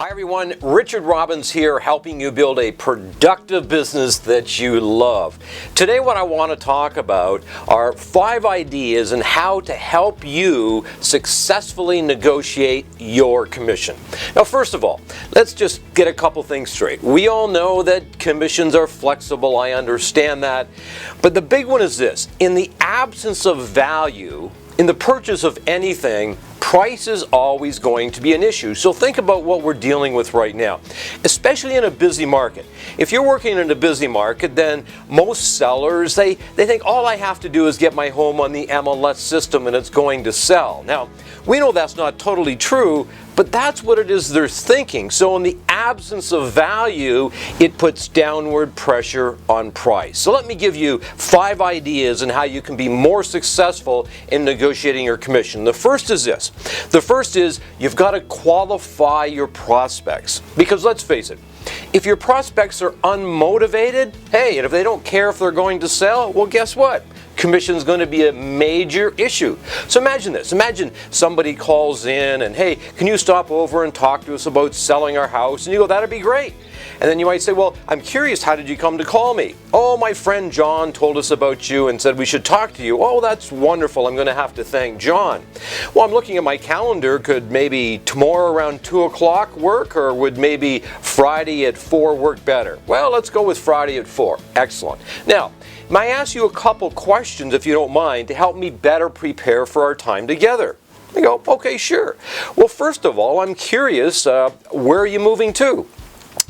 Hi everyone, Richard Robbins here, helping you build a productive business that you love. Today what I want to talk about are 5 ideas on how to help you successfully negotiate your commission. Now first of all, let's just get a couple things straight. We all know that commissions are flexible, I understand that, but the big one is this: in the absence of value, in the purchase of anything, price is always going to be an issue. So think about what we're dealing with right now, especially in a busy market. If you're working in a busy market, then most sellers, they think all I have to do is get my home on the MLS system and it's going to sell. Now, we know that's not totally true, but that's what it is they're thinking. So in the absence of value, it puts downward pressure on price. So let me give you 5 ideas on how you can be more successful in negotiating your commission. The first is this. The first is you've got to qualify your prospects. Because let's face it, if your prospects are unmotivated, hey, and if they don't care if they're going to sell, well, guess what? Commission is going to be a major issue. So imagine this. Imagine somebody calls in and, hey, can you stop over and talk to us about selling our house? And you go, that'd be great. And then you might say, well, I'm curious, how did you come to call me? Oh, my friend John told us about you and said we should talk to you. Oh, that's wonderful. I'm going to have to thank John. Well, I'm looking at my calendar. Could maybe tomorrow around 2 o'clock work, or would maybe Friday at 4 work better? Well, let's go with Friday at 4. Excellent. Now, may I ask you a couple questions, if you don't mind, to help me better prepare for our time together? You go, okay, sure. Well, first of all, I'm curious, where are you moving to?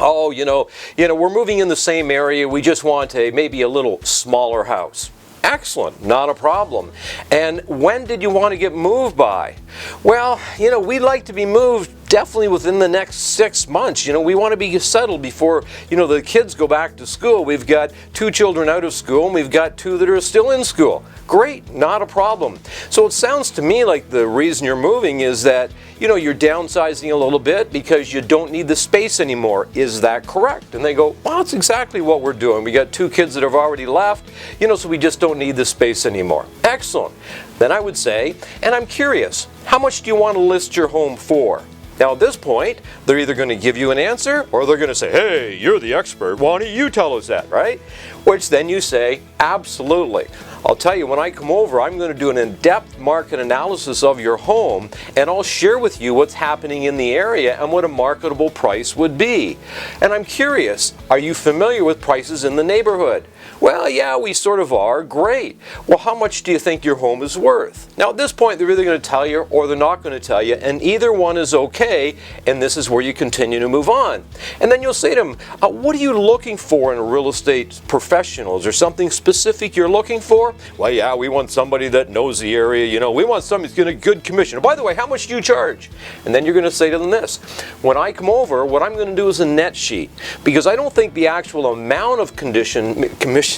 Oh, you know, we're moving in the same area. We just want maybe a little smaller house. Excellent, not a problem. And when did you want to get moved by? Well, we'd like to be moved definitely within the next 6 months. We want to be settled before, the kids go back to school. We've got 2 children out of school and we've got 2 that are still in school. Great, not a problem. So it sounds to me like the reason you're moving is that, you're downsizing a little bit because you don't need the space anymore. Is that correct? And they go, well, that's exactly what we're doing. We got 2 kids that have already left, so we just don't need the space anymore. Excellent. Then I would say, and I'm curious, how much do you want to list your home for? Now at this point, they're either going to give you an answer or they're going to say, hey, you're the expert, why don't you tell us that, right? Which then you say, absolutely. I'll tell you, when I come over, I'm going to do an in-depth market analysis of your home, and I'll share with you what's happening in the area and what a marketable price would be. And I'm curious, are you familiar with prices in the neighborhood? Well, yeah, we sort of are. Great. Well, how much do you think your home is worth? Now, at this point, they're either going to tell you or they're not going to tell you, and either one is okay, and this is where you continue to move on. And then you'll say to them, what are you looking for in a real estate professional? Is there something specific you're looking for? Well, yeah, we want somebody that knows the area, we want somebody who's getting a good commission. And by the way, how much do you charge? And then you're going to say to them this: when I come over, what I'm going to do is a net sheet, because I don't think the actual amount of commission,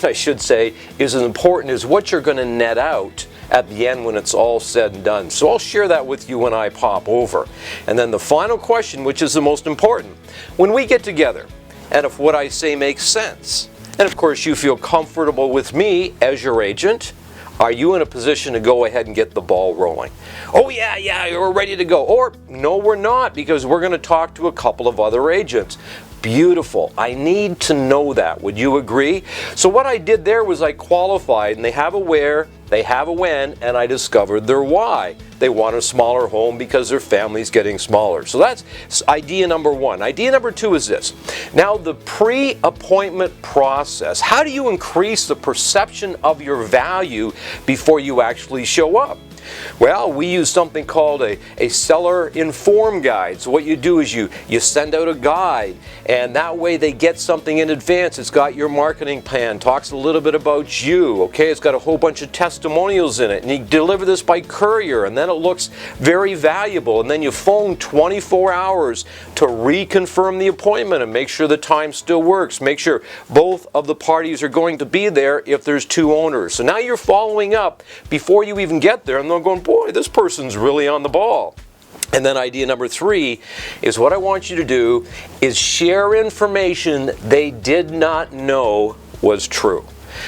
I should say, is as important as what you're going to net out at the end when it's all said and done. So I'll share that with you when I pop over. And then the final question, which is the most important: when we get together, and if what I say makes sense, and of course you feel comfortable with me as your agent, are you in a position to go ahead and get the ball rolling? Oh yeah, we're ready to go. Or no, we're not, because we're going to talk to a couple of other agents. Beautiful. I need to know that. Would you agree? So what I did there was I qualified, and they have a where, they have a when, and I discovered their why. They want a smaller home because their family's getting smaller. So that's idea number 1. Idea number 2 is this. Now, the pre-appointment process. How do you increase the perception of your value before you actually show up? Well, we use something called a seller inform guide. So what you do is you send out a guide, and that way they get something in advance. It's got your marketing plan, talks a little bit about you, okay? It's got a whole bunch of testimonials in it, and you deliver this by courier, and then it looks very valuable. And then you phone 24 hours to reconfirm the appointment and make sure the time still works. Make sure both of the parties are going to be there if there's 2 owners. So now you're following up before you even get there, and they're going, boy, this person's really on the ball. And then idea number 3 is what I want you to do is share information they did not know was true.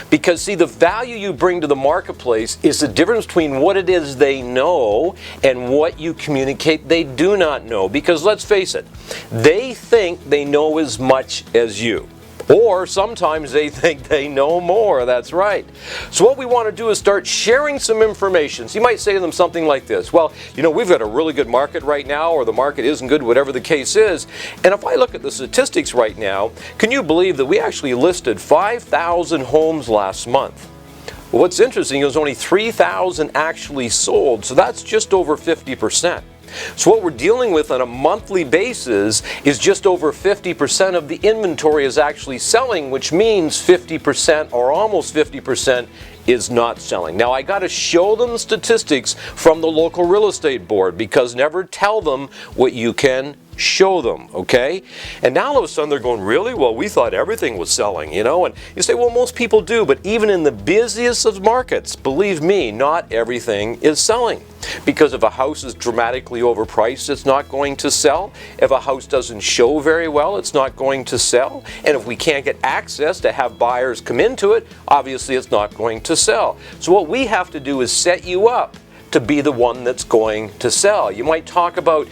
Because see, the value you bring to the marketplace is the difference between what it is they know and what you communicate they do not know. Because let's face it, they think they know as much as you. Or sometimes they think they know more, that's right. So what we want to do is start sharing some information. So you might say to them something like this, well, we've got a really good market right now, or the market isn't good, whatever the case is. And if I look at the statistics right now, can you believe that we actually listed 5,000 homes last month? Well, what's interesting is only 3,000 actually sold, so that's just over 50%. So what we're dealing with on a monthly basis is just over 50% of the inventory is actually selling, which means 50% or almost 50% is not selling. Now I got to show them statistics from the local real estate board, because never tell them what you can show them, okay? And now all of a sudden they're going, really? Well, we thought everything was selling, And you say, well, most people do, but even in the busiest of markets, believe me, not everything is selling. Because if a house is dramatically overpriced, it's not going to sell. If a house doesn't show very well, it's not going to sell. And if we can't get access to have buyers come into it, obviously it's not going to sell. So what we have to do is set you up to be the one that's going to sell. You might talk about,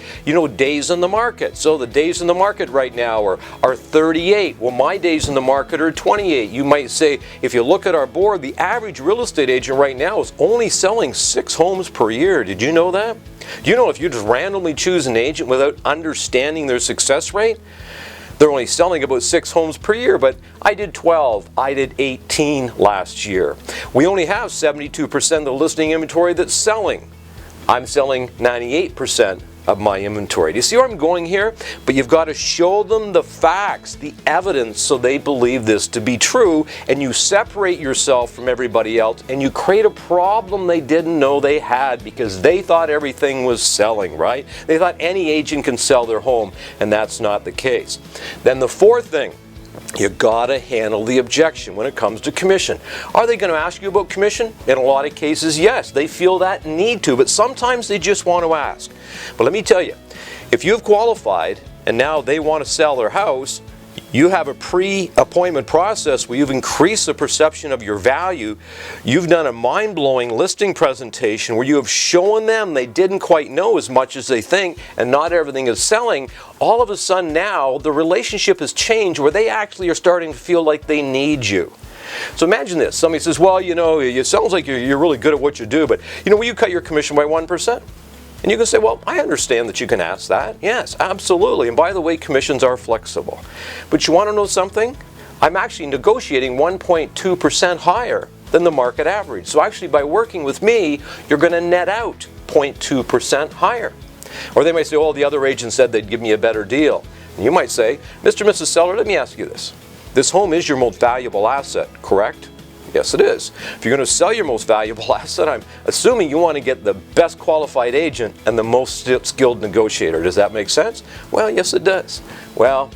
days in the market. So the days in the market right now are 38. Well, my days in the market are 28. You might say, if you look at our board, the average real estate agent right now is only selling 6 homes per year. Did you know that? Do you know if you just randomly choose an agent without understanding their success rate, they're only selling about 6 homes per year, but I did 12, I did 18 last year. We only have 72% of the listing inventory that's selling. I'm selling 98% of my inventory. Do you see where I'm going here? But you've got to show them the facts, the evidence, so they believe this to be true, and you separate yourself from everybody else, and you create a problem they didn't know they had because they thought everything was selling, right? They thought any agent can sell their home, and that's not the case. Then the fourth thing, you gotta handle the objection when it comes to commission. Are they going to ask you about commission? In a lot of cases, yes. They feel that need to, but sometimes they just want to ask. But let me tell you, if you've qualified and now they want to sell their house, you have a pre-appointment process where you've increased the perception of your value. You've done a mind-blowing listing presentation where you have shown them they didn't quite know as much as they think, and not everything is selling. All of a sudden now, the relationship has changed where they actually are starting to feel like they need you. So imagine this. Somebody says, well, it sounds like you're really good at what you do, but will you cut your commission by 1%? And you can say, well, I understand that you can ask that. Yes, absolutely. And by the way, commissions are flexible. But you want to know something? I'm actually negotiating 1.2% higher than the market average. So actually, by working with me, you're going to net out 0.2% higher. Or they might say, oh, the other agent said they'd give me a better deal. And you might say, Mr. and Mrs. Seller, let me ask you this. This home is your most valuable asset, correct? Yes, it is. If you're going to sell your most valuable asset, I'm assuming you want to get the best qualified agent and the most skilled negotiator. Does that make sense? Well, yes, it does. Well,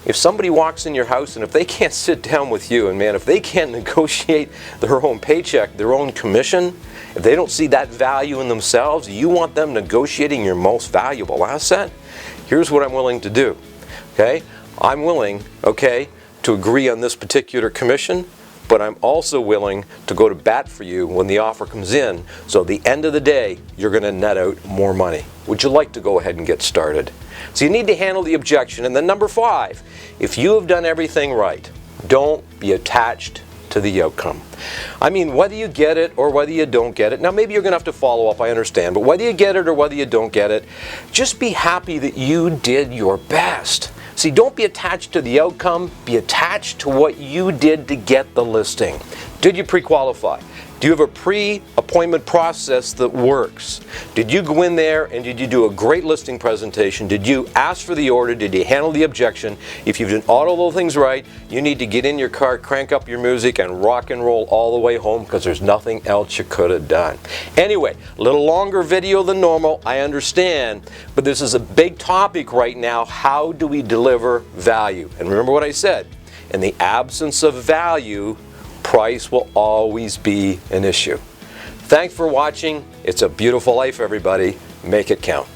if somebody walks in your house and if they can't sit down with you, and man, if they can't negotiate their own paycheck, their own commission, if they don't see that value in themselves, you want them negotiating your most valuable asset, here's what I'm willing to do. Okay? I'm willing, to agree on this particular commission, but I'm also willing to go to bat for you when the offer comes in. So at the end of the day, you're going to net out more money. Would you like to go ahead and get started? So you need to handle the objection. And then number 5, if you have done everything right, don't be attached to the outcome. I mean, whether you get it or whether you don't get it, now maybe you're going to have to follow up, I understand, but whether you get it or whether you don't get it, just be happy that you did your best. See, don't be attached to the outcome, be attached to what you did to get the listing. Did you pre-qualify? Do you have a pre-appointment process that works? Did you go in there and did you do a great listing presentation? Did you ask for the order? Did you handle the objection? If you've done all of those things right, you need to get in your car, crank up your music, and rock and roll all the way home because there's nothing else you could have done. Anyway, a little longer video than normal, I understand, but this is a big topic right now. How do we deliver value? And remember what I said, in the absence of value, price will always be an issue. Thanks for watching. It's a beautiful life, everybody. Make it count.